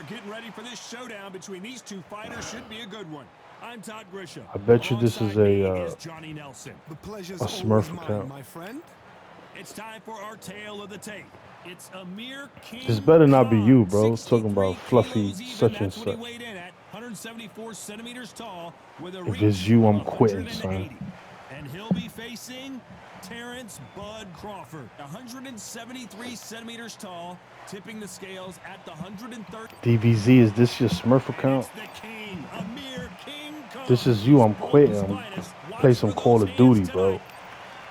getting ready for this showdown between these two fighters. Should be a good one. I'm Todd Grisham. I bet you this is a Johnny Nelson. The pleasure's Smurf always mine, account. my friend. It's time for our tale of the tape. It's Amir King. This better not be you, bro. 63 Talking about fluffy kilos even. such and That's what he such. weighed in at, 174 centimeters tall, with a If reach it's you, I'm of quitting, 180. son. And he'll be facing Terrence Bud Crawford, 173 centimeters tall, tipping the scales at the 130. DVZ, is this your Smurf account? The King, Amir King. This is you, I'm quitting. I'm play some Call of Duty, bro.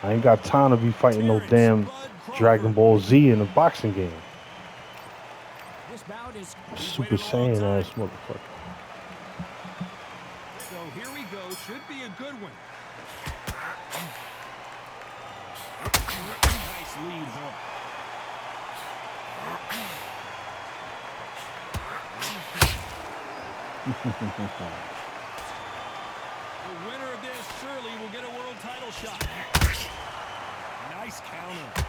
I ain't got time to be fighting no damn Dragon Ball Z in a boxing game. Super Saiyan ass motherfucker. So here we go. Should be a good one. Nice lead hook. The winner of this surely will get a world title shot. Nice counter.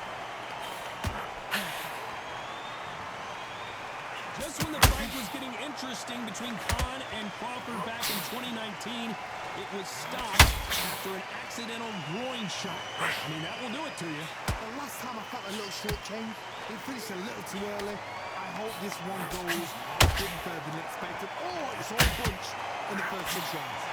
Just when the fight was getting interesting between Khan and Crawford back in 2019, it was stopped after an accidental groin shot. I mean, that will do it to you. The last time I felt a little shortchanged, it finished a little too early. I hope this one goes a bit further than expected. Oh, it's all bunch in the first 6 rounds.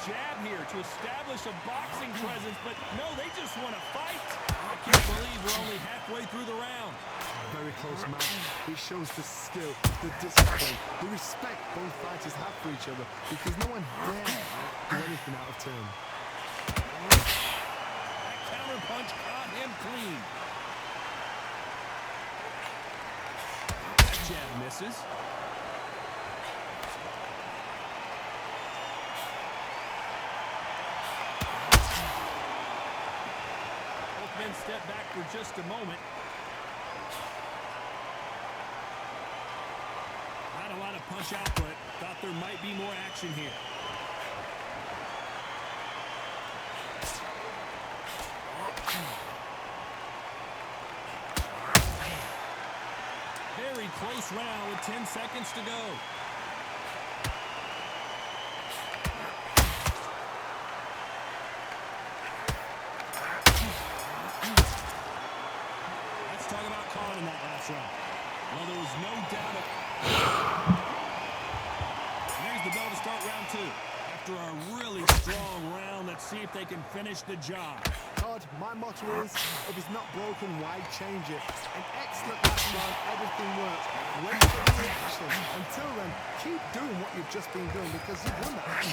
Jab here to establish a boxing presence, but no, they just want to fight. I can't believe we're only halfway through the round. Very close match. It shows the skill, the discipline, the respect both fighters have for each other, because no one dare do anything out of turn. That counter punch caught him clean. That jab misses. Step back for just a moment. Not a lot of punch output. Thought there might be more action here. Very close round with 10 seconds to go. In that last round. Well, there was no doubt. There's the bell to start round 2. After a really strong round, let's see if they can finish the job. Todd, my motto is, if it's not broken, why change it? An excellent last round, everything works. Wait for the reaction. Until then, keep doing what you've just been doing, because you've won that.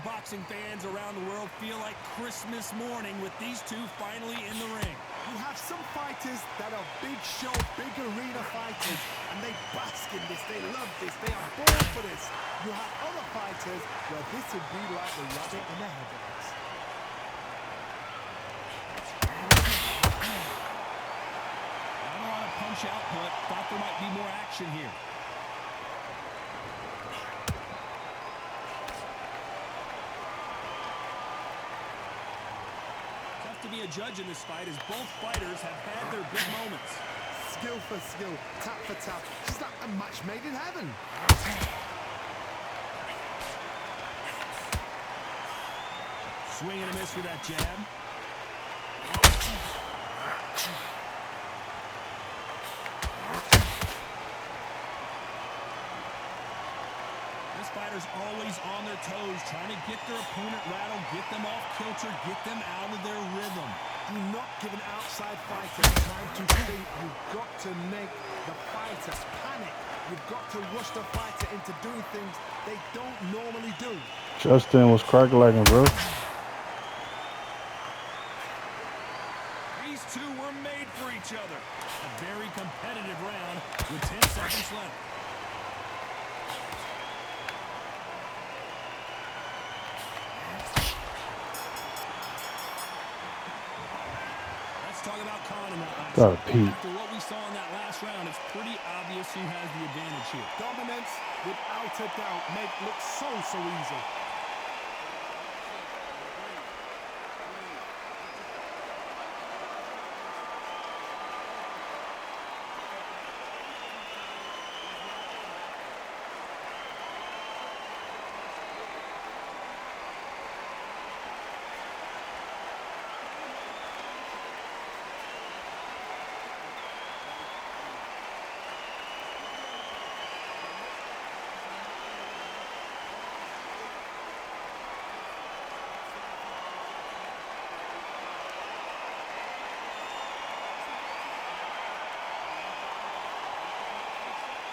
Boxing fans around the world feel like Christmas morning with these two finally in the ring. You have some fighters that are big show, big arena fighters, and they bask in this, they love this, they are born for this. You have other fighters where this would be like the rabbit in the headlights. Not a lot of punch output. Thought there might be more action here. To be a judge in this fight, as both fighters have had their big moments. Skill for skill, tap for tap, just like a match made in heaven. Swing and a miss with that jab. Fighters always on their toes, trying to get their opponent rattled, get them off kilter, get them out of their rhythm. Do not give an outside fighter time to think. You've got to make the fighter panic. You've got to rush the fighter into doing things they don't normally do. Justin was crack-lagging, bro. These two were made for each other. A very competitive round with 10 seconds left. Let's talk about Khan in that last Gotta round. pee. After what we saw in that last round, it's pretty obvious who has the advantage here. Dominance, without a doubt, make it look so easy.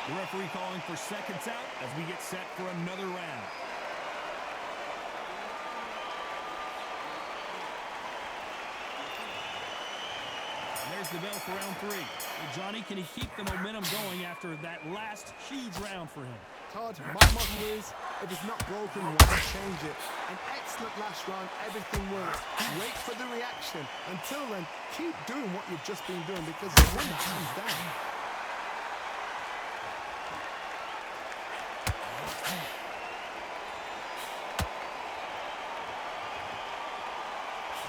The referee calling for seconds out as we get set for another round. And there's the bell for round 3. Well, Johnny, can he keep the momentum going after that last huge round for him? Todd, my motto is, if it's not broken, why change it? An excellent last round, everything works. Wait for the reaction. Until then, keep doing what you've just been doing because you won the hands down.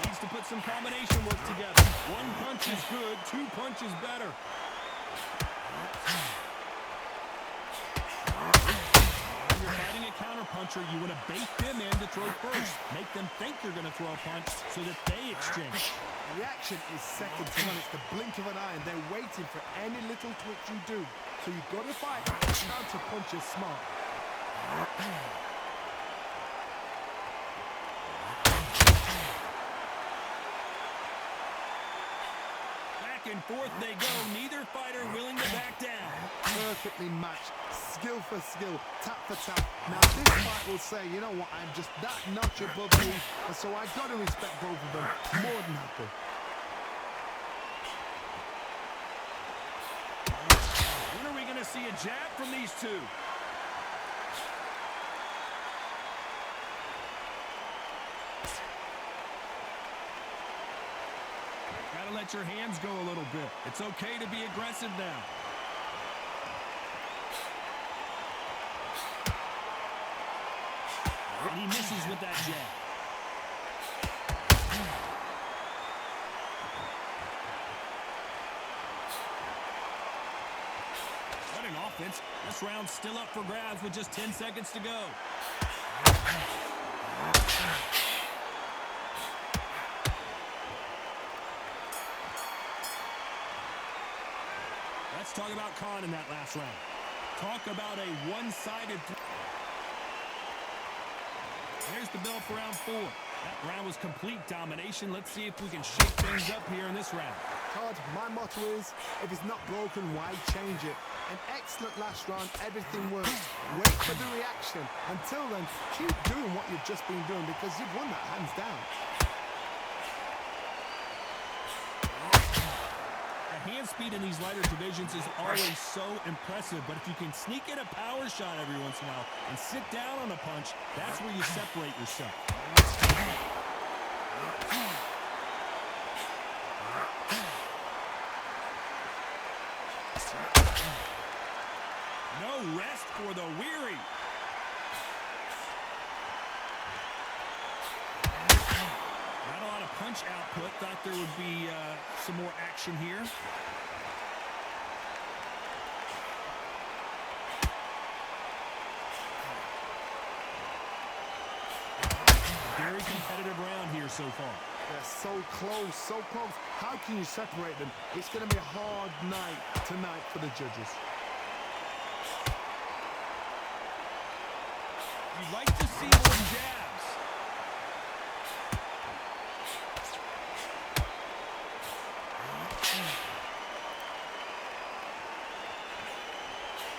Needs to put some combination work together. One punch is good, 2 punches better. When you're fighting a counterpuncher, you want to bait them in to throw first. Make them think you're going to throw a punch so that they exchange. Reaction is second to none. It's the blink of an eye, and they're waiting for any little twitch you do. So you've got to fight. Counter punch is smart. Back and forth they go. Neither fighter willing to back down. Perfectly matched. Skill for skill. Tap for tap. Now this fight will say, you know what, I'm just that notch above you. And so I've got to respect both of them. More than happy. When are we going to see a jab from these two? Gotta let your hands go a little bit. It's okay to be aggressive now. And he misses with that jab. What an offense. This round's still up for grabs with just 10 seconds to go. Let's talk about Khan in that last round. Talk about a one-sided... There's the bell for round 4. That round was complete domination. Let's see if we can shake things up here in this round. Todd, my motto is, if it's not broken, why change it? An excellent last round, everything works. Wait for the reaction. Until then, keep doing what you've just been doing because you've won that hands down. The hand speed in these lighter divisions is always so impressive, but if you can sneak in a power shot every once in a while and sit down on a punch, that's where you separate yourself. No rest for the weary. Not a lot of punch output. Thought there would be some more action here. Very competitive round here so far. They're so close, so close. How can you separate them? It's going to be a hard night tonight for the judges. You'd like to see more jabs.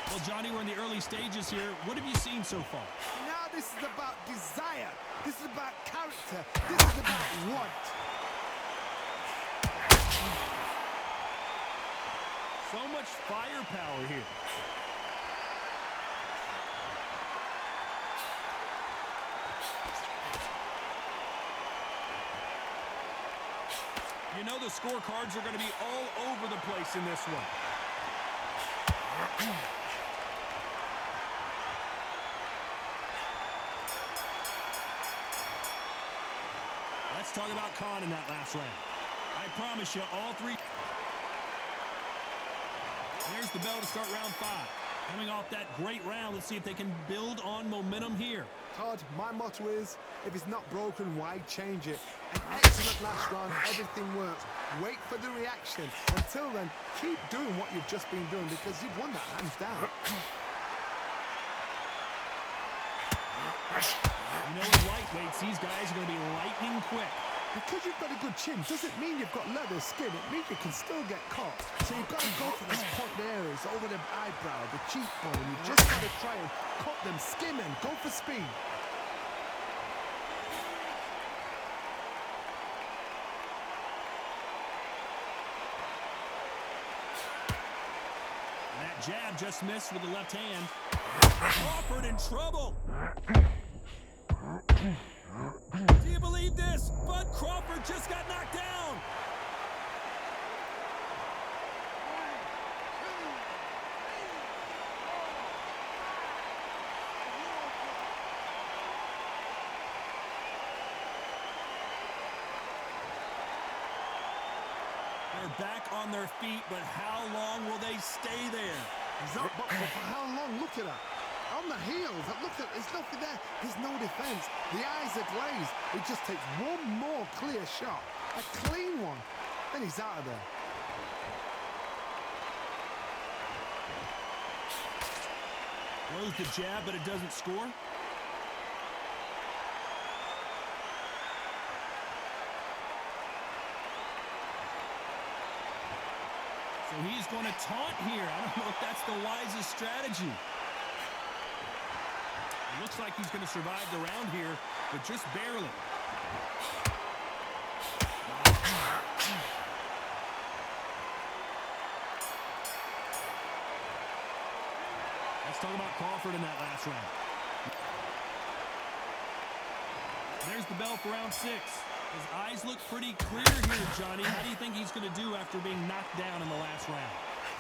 Well, Johnny, we're in the early stages here. What have you seen so far? Now this is about desire. This is about character. This is about want. So much firepower here. You know the scorecards are going to be all over the place in this one. Let's talk about Khan in that last round. I promise you, all three. There's the bell to start round 5. Coming off that great round, let's see if they can build on momentum here. Todd, my motto is, if it's not broken, why change it? An excellent last round, everything works. Wait for the reaction. Until then, keep doing what you've just been doing because you've won that hands down. You know, in lightweights, these guys are going to be lightning quick. Because you've got a good chin doesn't mean you've got leather skin. It means you can still get caught. So you've got to go for those pointed areas over the eyebrow, the cheekbone. You've just got to try and cut them, skim them, go for speed. That jab just missed with the left hand. Crawford in trouble. Do you believe this? Bud Crawford just got knocked down. They're back on their feet, but how long will they stay there? He's up, but for how long? Look at that. On the heels, look at, there's nothing there. There's no defense. The eyes are glazed. It just takes one more clear shot, a clean one, then he's out of there. Throws the jab, but it doesn't score. So he's going to taunt here. I don't know if that's the wisest strategy. It looks like he's going to survive the round here, but just barely. Let's talk about Crawford in that last round. There's the bell for round 6. His eyes look pretty clear here, Johnny. How do you think he's going to do after being knocked down in the last round?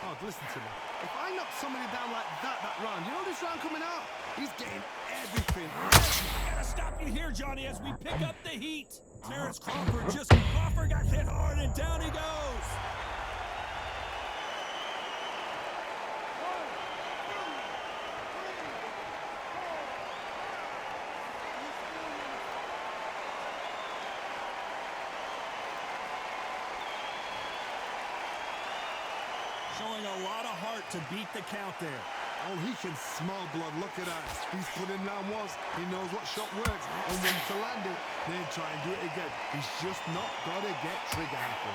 Oh, listen to me. If I knock somebody down like that round, you know this round coming out? He's getting everything. I gotta stop you here, Johnny, as we pick up the heat. Terrence Crawford got hit hard, and down he goes. Showing a lot of heart to beat the count there. Oh, he can smell blood. Look at that. He's put him down once. He knows what shot works and when to land it. Then try and do it again. He's just not got to get trigger happy.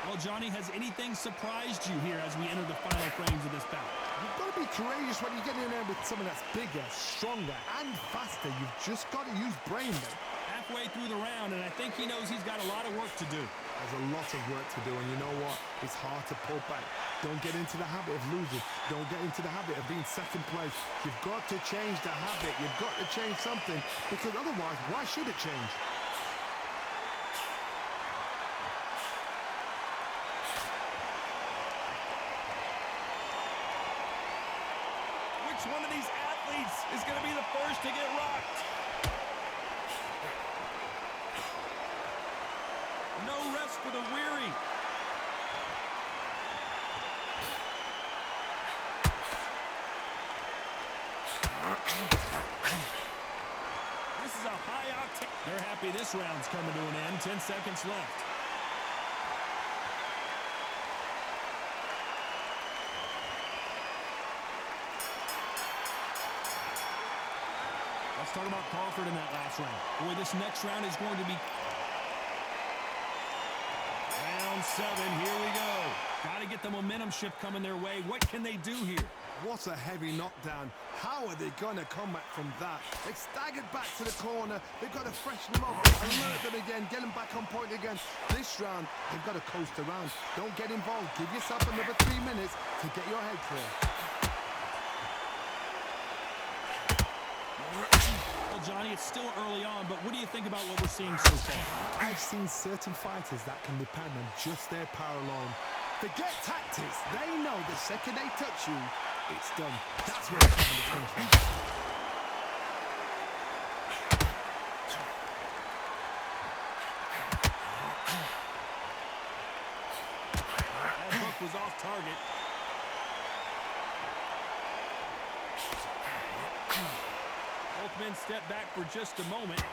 Well, Johnny, has anything surprised you here as we enter the final frames of this bout? You've got to be courageous when you get in there with someone that's bigger, stronger, and faster. You've just got to use brain then. Halfway through the round, and I think he knows he's got a lot of work to do. There's a lot of work to do, and you know what? It's hard to pull back. Don't get into the habit of losing. Don't get into the habit of being second place. You've got to change the habit. You've got to change something, because otherwise, why should it change? Which one of these athletes is going to be the first to get rocked? No rest for the weary. This is a high octane. They're happy this round's coming to an end. 10 seconds left. Let's talk about Crawford in that last round. Boy, this next round is going to be... Round 7, here we go. Got to get the momentum shift coming their way. What can they do here? What a heavy knockdown. How are they going to come back from that? They staggered back to the corner. They've got to freshen them up, alert them again, get them back on point again. This round, they've got to coast around. Don't get involved. Give yourself another 3 minutes to get your head clear. Well, Johnny, it's still early on, but what do you think about what we're seeing so far? I've seen certain fighters that can depend on just their power alone. Forget tactics. They know the second they touch you, it's done. That's where the confidence comes from. That hook was off target. Both men step back for just a moment.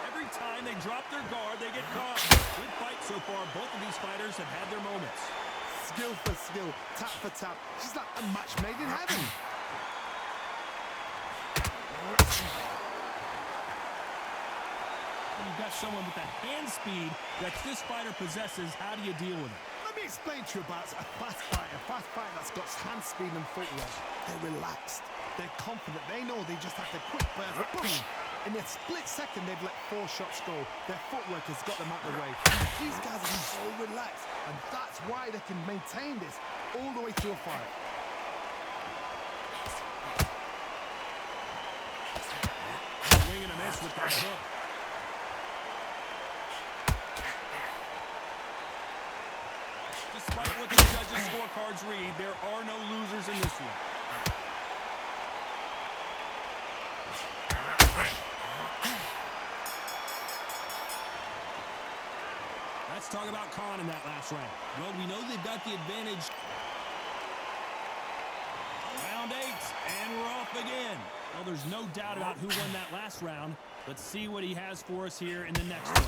Every time they drop their guard, they get caught. Good fight so far. Both of these fighters have had their moments. Skill for skill, tap for tap. She's like a match made in heaven. When you've got someone with the hand speed that this fighter possesses, how do you deal with it? Let me explain to you about a fast fighter that's got hand speed and footwork. They're relaxed. They're confident. They know they just have to quick burst. Boom. In a split second, they've let 4 shots go. Their footwork has got them out of the way. These guys are so relaxed, and that's why they can maintain this all the way through a fight. Swing and a miss with that hook. Despite what the judges' scorecards read, there are no losers in this one. Let's talk about Khan in that last round. Well, we know they've got the advantage. Round 8, and we're off again. Well, there's no doubt about who won that last round. Let's see what he has for us here in the next one.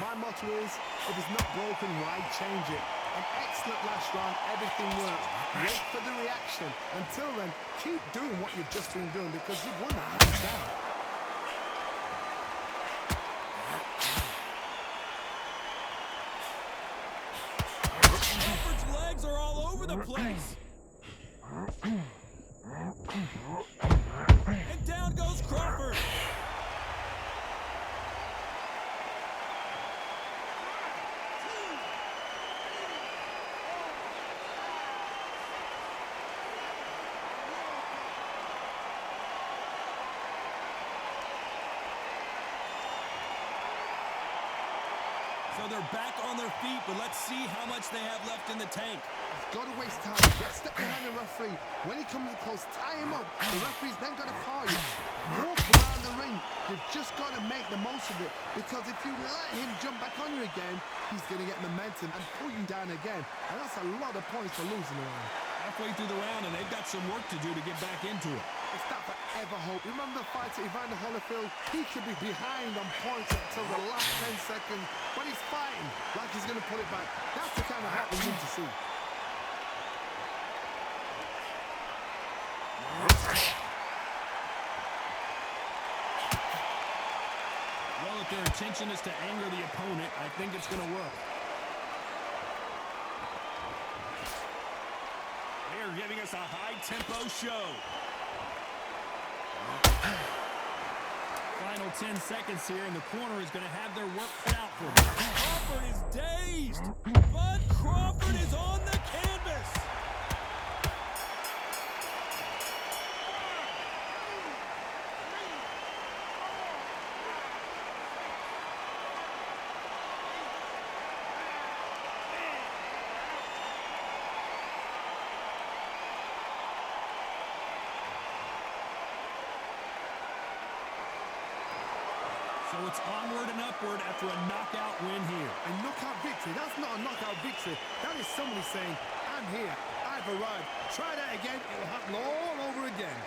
My motto is, if it's not broken, why change it? An excellent last round, everything works. Wait for the reaction. Until then, keep doing what you've just been doing because you've won the hands down. Crawford's legs are all over the place. And down goes Crawford. So they're back on their feet, but let's see how much they have left in the tank. Got to waste time. Get step behind the referee. When he comes close, tie him up. The referee's then got to call you. Walk around the ring. You've just got to make the most of it. Because if you let him jump back on you again, he's going to get momentum and pull you down again. And that's a lot of points for losing around. Halfway through the round, and they've got some work to do to get back into it. It's that forever hope. Remember the fight at Evander Holyfield? He could be behind on points until the last 10 seconds. But he's fighting like he's going to pull it back. That's the kind of heart we need to see. Well, if their intention is to anger the opponent, I think it's going to work. They're giving us a high-tempo show. Final 10 seconds here, and the corner is going to have their work cut out for them. Crawford is dazed. Bud Crawford is on the canvas. So it's onward and upward after a knockout win here. A knockout victory? That's not a knockout victory. That is somebody saying, I'm here, I've arrived. Try that again, it'll happen all over again.